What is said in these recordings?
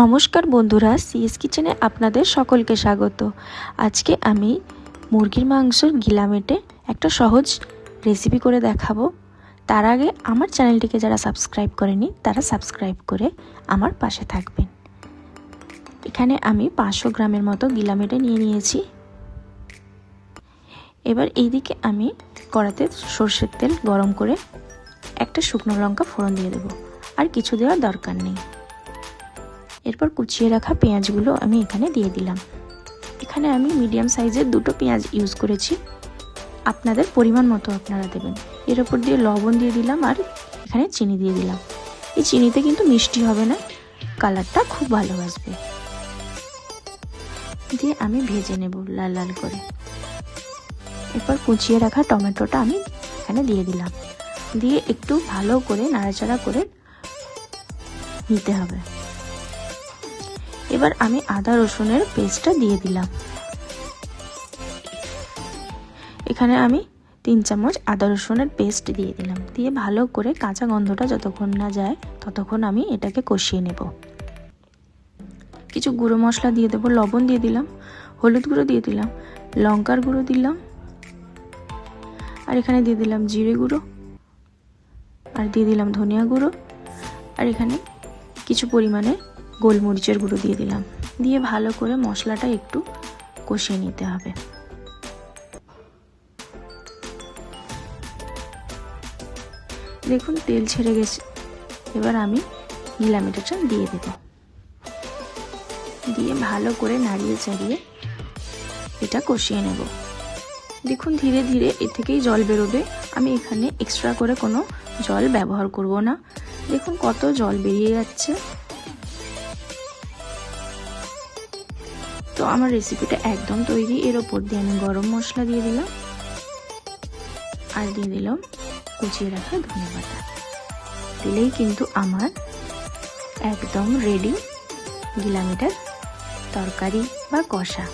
নমস্কার বন্ধুরা, সিএস কিচেনে আপনাদের সকলকে স্বাগত। আজকে আমি মুরগির মাংসের গিলামেটে একটা সহজ রেসিপি করে দেখাবো। তার আগে আমার চ্যানেলটিকে যারা সাবস্ক্রাইব করেনি তারা সাবস্ক্রাইব করে আমার পাশে থাকবেন। এখানে আমি 500 গ্রামের মতো গিলামেটে নিয়ে নিয়েছি। এবার এইদিকে আমি কড়াতে সরষের তেল গরম করে একটা শুকনো লঙ্কা ফোড়ন দিয়ে দেবো, আর কিছু দেওয়ার দরকার নেই। এরপর কুচিয়ে রাখা পেঁয়াজগুলো আমি এখানে দিয়ে দিলাম। এখানে আমি মিডিয়াম সাইজের 2টো পেঁয়াজ ইউজ করেছি, আপনাদের পরিমাণ মতো আপনারা দেবেন। এর ওপর দিয়ে লবণ দিয়ে দিলাম, আর এখানে চিনি দিয়ে দিলাম। এই চিনিতে কিন্তু মিষ্টি হবে না, কালারটা খুব ভালো আসবে। দিয়ে আমি ভেজে নেব লাল লাল করে। এরপর কুচিয়ে রাখা টমেটোটা আমি এখানে দিয়ে দিলাম, দিয়ে একটু ভালো করে নাড়াচাড়া করে নিতে হবে। এবার আমি আদা রসুনের পেস্টটা দিয়ে দিলাম। এখানে আমি 3 চামচ আদা রসুনের পেস্ট দিয়ে দিলাম, দিয়ে ভালো করে কাঁচা গন্ধটা যতক্ষণ না যায় ততক্ষণ আমি এটাকে কষিয়ে নেব। কিছু গুঁড়ো মশলা দিয়ে দেবো, লবণ দিয়ে দিলাম, হলুদ গুঁড়ো দিয়ে দিলাম, লঙ্কার গুঁড়ো দিলাম, আর এখানে দিয়ে দিলাম জিরে গুঁড়ো, আর দিয়ে দিলাম ধনিয়া গুঁড়ো, আর এখানে কিছু পরিমাণে গোলমরিচের গুঁড়ো দিয়ে দিলাম। দিয়ে ভালো করে মশলাটা একটু কষিয়ে নিতে হবে। দেখুন তেল ছেড়ে গেছে। এবার আমি গিলামেটাটা দিয়ে দেব, দিয়ে ভালো করে নাড়িয়ে চাড়িয়ে এটা কষিয়ে নেব। দেখুন ধীরে ধীরে এর থেকেই জল বেরোবে। আমি এখানে এক্সট্রা করে কোনো জল ব্যবহার করব না। দেখুন কত জল বেরিয়ে যাচ্ছে। তো আমার রেসিপিটা একদম তৈরি। এর ওপর দিয়ে আমি গরম মশলা দিয়ে দিলাম, আর দিয়ে দিলাম কুচিয়ে রাখা ধনে পাতা। দিলেই কিন্তু আমার একদম রেডি গিলামেটের তরকারি বা কষা।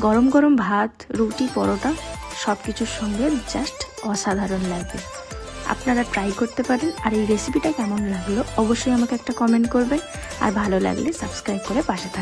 গরম গরম ভাত, রুটি, পরোটা সব কিছুর সঙ্গে জাস্ট অসাধারণ লাগবে। আপনারা ট্রাই করতে পারেন। আর এই রেসিপিটা কেমন লাগলো অবশ্যই আমাকে একটা কমেন্ট করবেন, আর ভালো লাগলে সাবস্ক্রাইব করে পাশে থাকবেন।